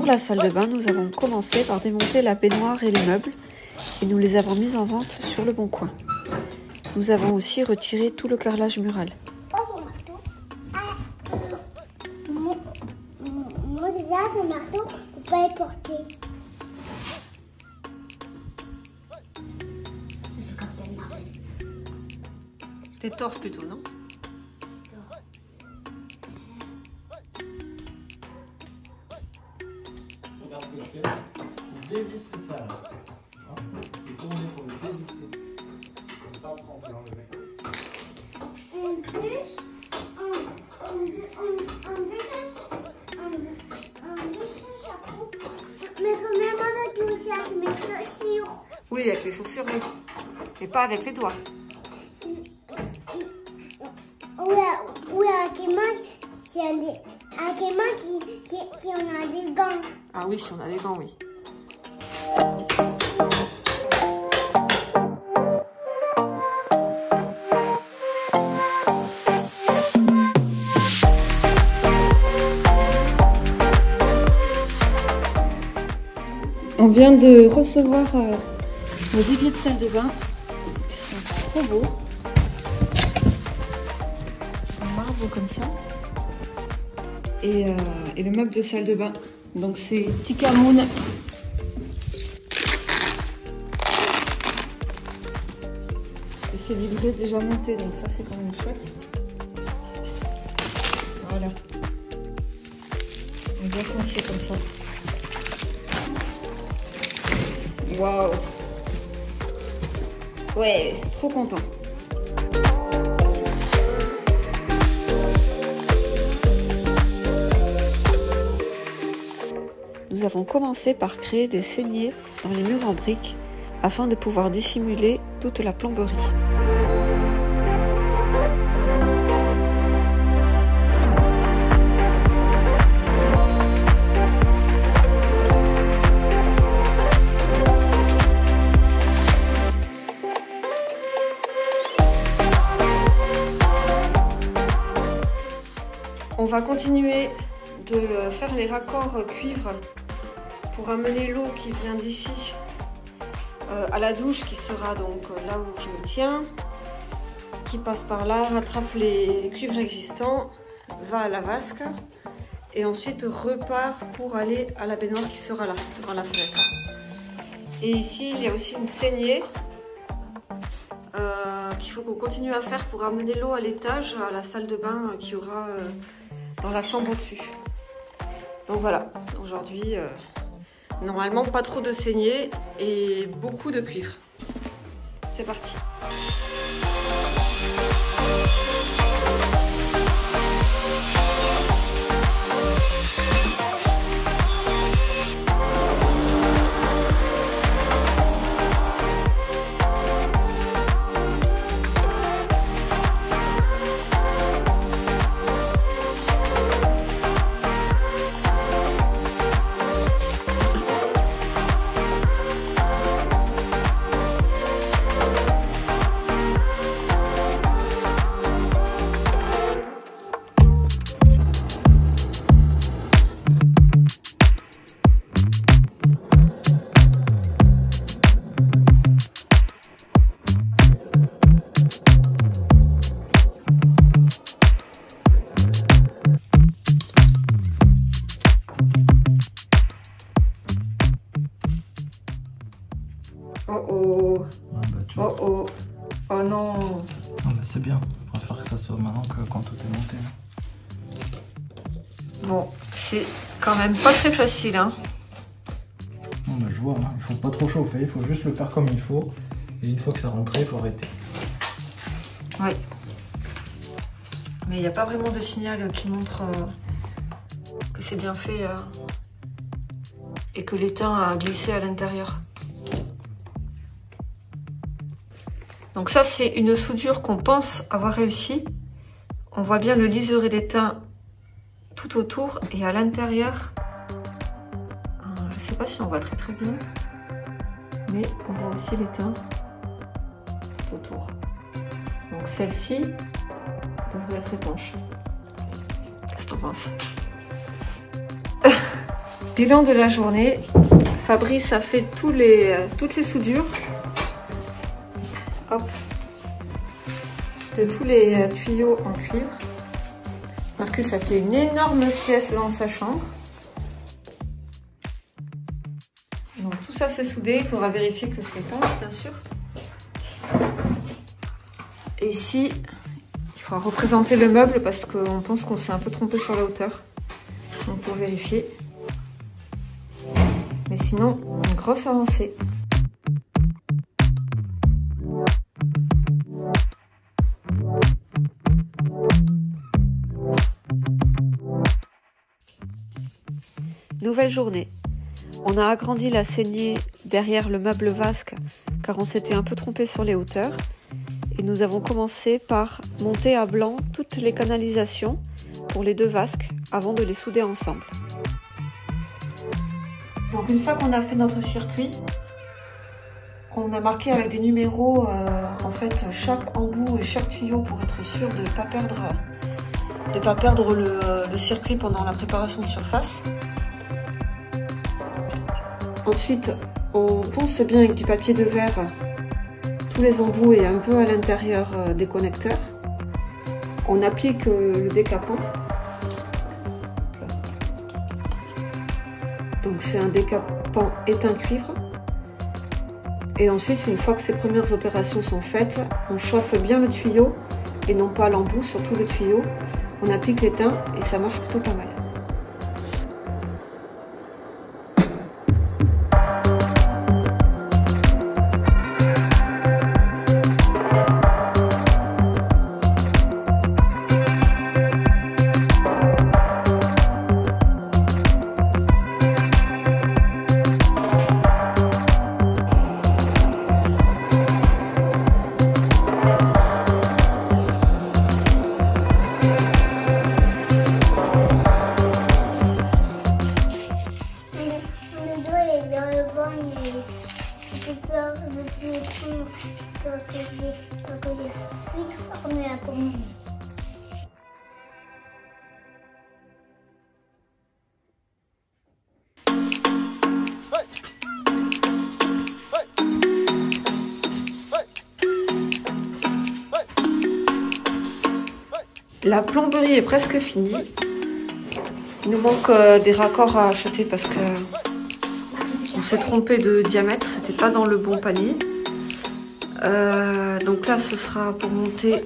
la salle de bain, nous avons commencé par démonter la baignoire et les meubles et nous les avons mis en vente sur le Bon Coin. Nous avons aussi retiré tout le carrelage mural. Moi déjà, ce marteau, on peut pas le porter. Je suis Captain Marvel. T'es Thor plutôt, non? Regarde ce que je fais. Tu dévisses ça là. Tu tournes pour le dévisser. Comme ça, après, on peut l'enlever. En plus, chapeau. Mais quand même avec aussi avec mes chaussures. Oui, avec les chaussures, oui. Mais pas avec les doigts. Oui, avec les mains, avec les mains qui en a des gants. Ah oui, si on a des gants, oui. On vient de recevoir nos éviers de salle de bain qui sont trop beaux. En marbre comme ça. Et le meuble de salle de bain. Donc c'est Tika Moon. Et c'est livré déjà monté, donc ça c'est quand même chouette. Voilà. On va commencer comme ça. Waouh! Ouais, trop content. Nous avons commencé par créer des saignées dans les murs en briques afin de pouvoir dissimuler toute la plomberie. On va continuer de faire les raccords cuivre pour amener l'eau qui vient d'ici à la douche qui sera donc là où je me tiens, qui passe par là, rattrape les cuivres existants, va à la vasque et ensuite repart pour aller à la baignoire qui sera là, devant la fenêtre. Et ici il y a aussi une saignée qu'il faut qu'on continue à faire pour amener l'eau à l'étage, à la salle de bain qui aura dans la chambre au-dessus. Donc voilà, aujourd'hui, normalement pas trop de saignée et beaucoup de cuivre. C'est parti. Oh oh. Ouais, bah, tu vois. Oh oh. Oh non. Non, mais c'est bien. On préfère que ça soit maintenant que quand tout est monté. Bon, c'est quand même pas très facile, hein. Non, mais je vois, hein. Il faut pas trop chauffer, il faut juste le faire comme il faut. Et une fois que ça rentré, il faut arrêter. Oui. Mais il n'y a pas vraiment de signal qui montre que c'est bien fait et que l'étain a glissé à l'intérieur. Donc ça, c'est une soudure qu'on pense avoir réussi. On voit bien le liseré d'étain tout autour et à l'intérieur. Je ne sais pas si on voit très bien, mais on voit aussi l'étain tout autour. Donc celle-ci devrait être étanche. Qu'est-ce que t'en penses? Bilan de la journée, Fabrice a fait toutes les soudures. Hop, de tous les tuyaux en cuivre. Marcus a fait une énorme sieste dans sa chambre. Donc tout ça c'est soudé, il faudra vérifier que c'est étanche bien sûr. Et ici, il faudra représenter le meuble parce qu'on pense qu'on s'est un peu trompé sur la hauteur. Donc pour vérifier. Mais sinon, une grosse avancée. Nouvelle journée. On a agrandi la saignée derrière le meuble vasque car on s'était un peu trompé sur les hauteurs. Et nous avons commencé par monter à blanc toutes les canalisations pour les 2 vasques avant de les souder ensemble. Donc une fois qu'on a fait notre circuit, on a marqué avec des numéros en fait chaque embout et chaque tuyau pour être sûr de ne pas perdre le circuit pendant la préparation de surface. Ensuite, on ponce bien avec du papier de verre tous les embouts et un peu à l'intérieur des connecteurs. On applique le décapant. Donc c'est un décapant éteint cuivre. Et ensuite, une fois que ces premières opérations sont faites, on chauffe bien le tuyau et non pas l'embout, surtout le tuyau. On applique l'étain et ça marche plutôt pas mal. La plomberie est presque finie. Il nous manque des raccords à acheter parce que on s'est trompé de diamètre, c'était pas dans le bon panier. Donc là, ce sera pour monter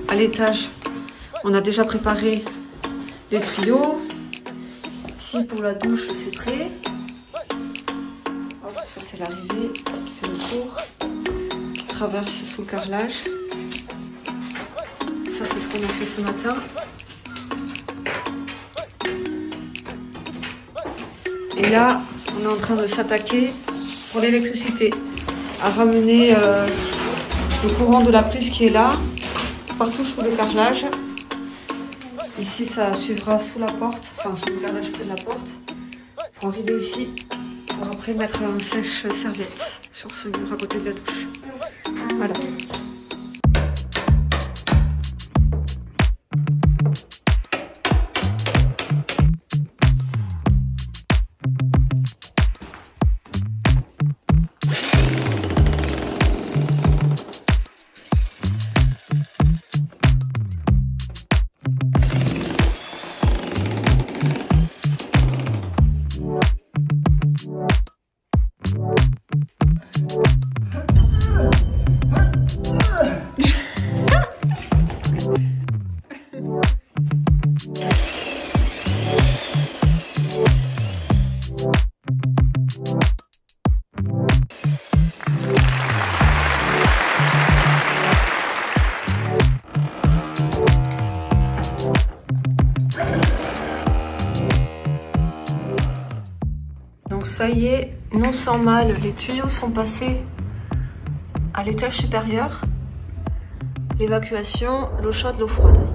à l'étage. On a déjà préparé les tuyaux. Ici, pour la douche, c'est prêt. Hop, ça, c'est l'arrivée qui fait le tour, qui traverse sous le carrelage. Ça, c'est ce qu'on a fait ce matin. Et là, on est en train de s'attaquer pour l'électricité, à ramener le courant de la prise qui est là, partout sous le carrelage. Ici, ça suivra sous la porte, enfin sous le carrelage près de la porte, pour arriver ici, pour après mettre un sèche-serviette sur ce mur à côté de la douche. Voilà. Donc ça y est, non sans mal, les tuyaux sont passés à l'étage supérieur. L'évacuation, l'eau chaude, l'eau froide.